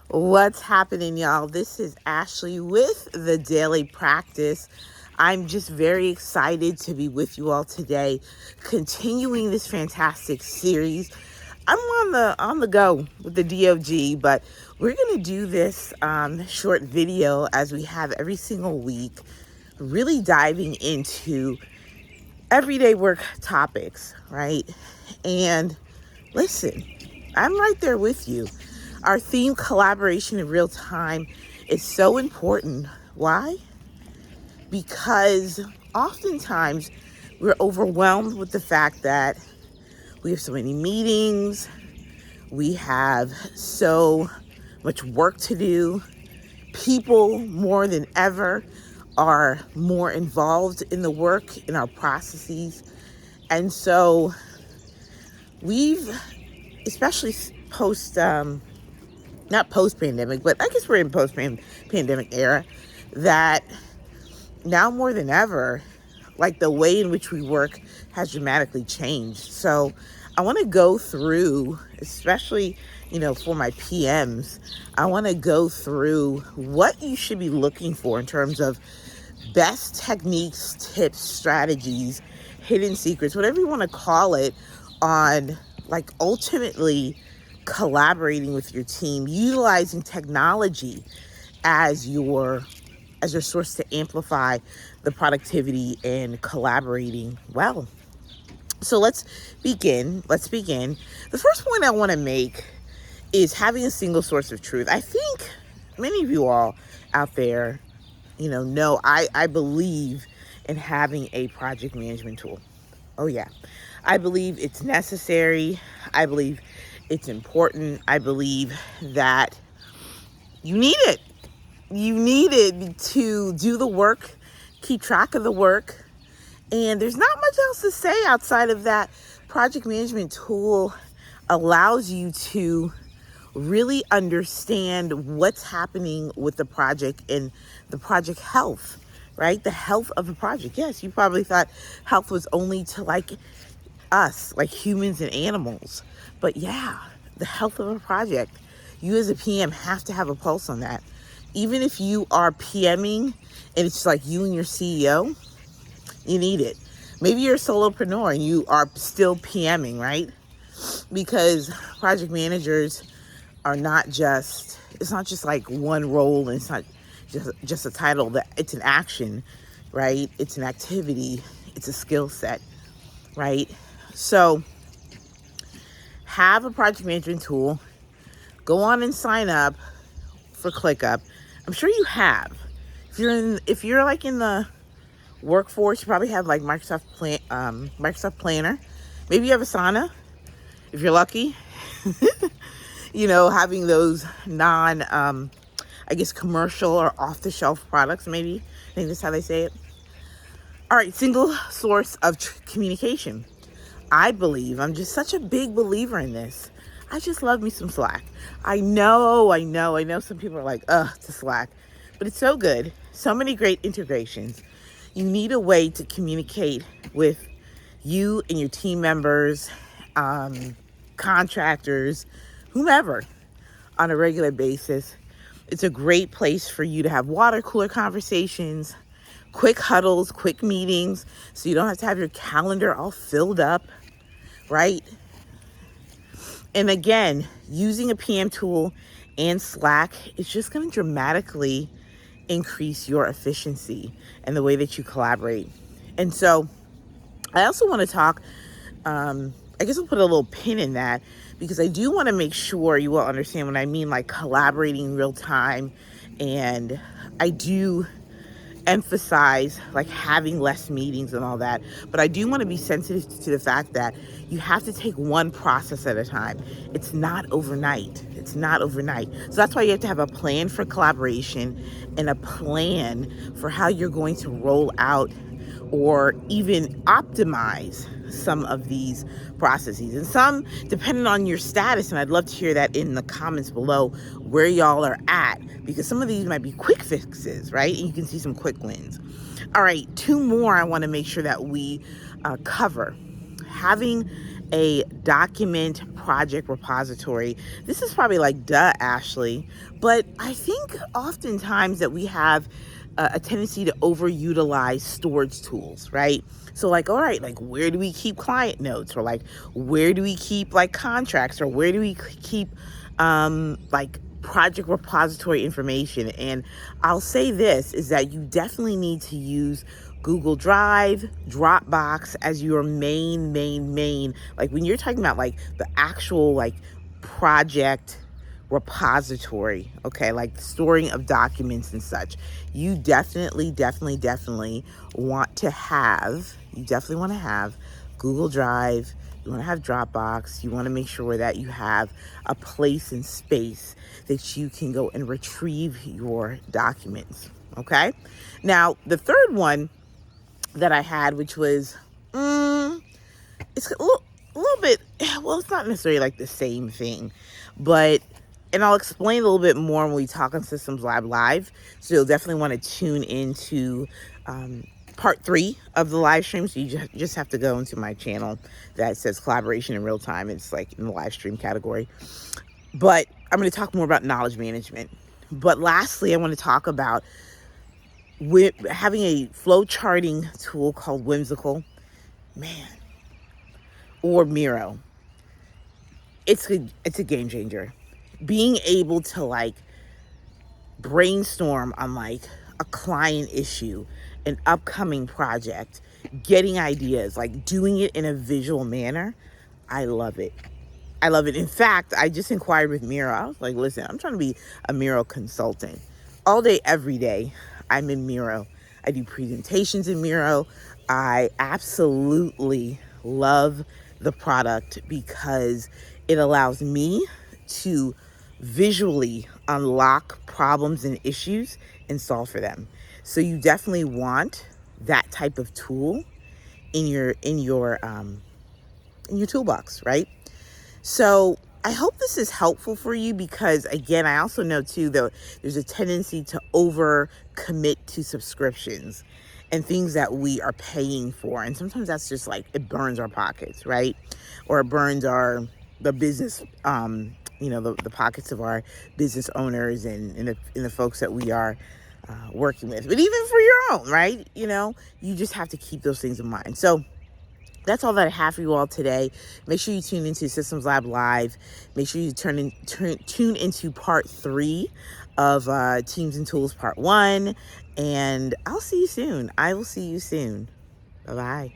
What's happening, y'all? This is Ashley with the Daily Practice. I'm just very excited to be with you all today, continuing this fantastic series. I'm on the go with the DOG, but we're gonna do this short video as we have every single week, really diving into everyday work topics, right? And listen, I'm right there with you. Our theme, collaboration in real time, is so important. Why? Because oftentimes we're overwhelmed with the fact that we have so many meetings, we have so much work to do. People more than ever are more involved in the work, in our processes. And so we've, especially post not post-pandemic, but I guess we're in post-pandemic era, that now more than ever, like the way in which we work has dramatically changed. So I want to go through, especially, for my PMs, I want to go through what you should be looking for in terms of best techniques, tips, strategies, hidden secrets, whatever you want to call it, on like ultimately collaborating with your team, utilizing technology as your source to amplify the productivity and collaborating well. So let's begin. The first point I want to make is having a single source of truth. I think many of you all out there, know I believe in having a project management tool. Oh yeah. I believe it's necessary. I believe it's important. I believe that you need it. You need it to do the work, keep track of the work. And there's not much else to say outside of that. Project management tool allows you to really understand what's happening with the project and the project health, right? The health of the project. Yes, you probably thought health was only to like us, like humans and animals. But yeah, the health of a project. You as a PM have to have a pulse on that. Even if you are PMing and it's like you and your CEO, you need it. Maybe you're a solopreneur and you are still PMing, right? Because project managers are it's not just like one role, and it's not just a title. That it's an action, right? It's an activity, it's a skill set, right? So have a project management tool. Go on and sign up for ClickUp. I'm sure you have. If you're like in the workforce, you probably have like Microsoft Planner. Maybe you have Asana, if you're lucky. Having those commercial or off-the-shelf products, maybe. I think that's how they say it. All right, single source of communication. I'm just such a big believer in this. I just love me some Slack. I know some people are like, to Slack. But it's so good. So many great integrations. You need a way to communicate with you and your team members, contractors, whomever, on a regular basis. It's a great place for you to have water cooler conversations, quick huddles, quick meetings, so you don't have to have your calendar all filled up, right? And again, using a PM tool and Slack is just going to dramatically increase your efficiency and the way that you collaborate. And so I also want to talk, I guess I'll put a little pin in that, because I do want to make sure you will understand when I mean like collaborating in real time. And I do emphasize like having less meetings and all that, but I do want to be sensitive to the fact that you have to take one process at a time. It's not overnight. So that's why you have to have a plan for collaboration and a plan for how you're going to roll out or even optimize some of these processes. And some, depending on your status, and I'd love to hear that in the comments below where y'all are at, because some of these might be quick fixes, right? And you can see some quick wins. All right, 2 more I want to make sure that we cover. Having a document project repository. This is probably like, duh, Ashley, but I think oftentimes that we have a tendency to overutilize storage tools, right? So like, all right, like where do we keep client notes, or like where do we keep like contracts, or where do we keep like project repository information? And I'll say this is that you definitely need to use Google Drive, Dropbox as your main, like when you're talking about like the actual like project repository, okay, like storing of documents and such, you definitely want to have, Google Drive, you want to have Dropbox, you want to make sure that you have a place and space that you can go and retrieve your documents, okay? Now, the third one that I had, which was, it's a little bit, well, it's not necessarily like the same thing, but, and I'll explain a little bit more when we talk on Systems Lab Live, so you'll definitely want to tune into part 3 of the live stream. So you just have to go into my channel that says collaboration in real time. It's like in the live stream category. But I'm going to talk more about knowledge management. But lastly, I want to talk about having a flow charting tool called Whimsical, or Miro. It's a game changer. Being able to like brainstorm on like a client issue, an upcoming project, getting ideas, like doing it in a visual manner. I love it. In fact, I just inquired with Miro. I was like, listen, I'm trying to be a Miro consultant. All day, every day, I'm in Miro. I do presentations in Miro. I absolutely love the product because it allows me to visually unlock problems and issues and solve for them. So you definitely want that type of tool in your toolbox, right? So I hope this is helpful for you because, again, I also know too that there's a tendency to over commit to subscriptions and things that we are paying for, and sometimes that's just like it burns our pockets, right? Or it burns the business, the pockets of our business owners and the folks that we are working with. But even for your own, right? You just have to keep those things in mind. So that's all that I have for you all today. Make sure you tune into Systems Lab Live. Make sure you tune into part 3 of Teams and Tools part 1. And I'll see you soon. I will see you soon. Bye-bye.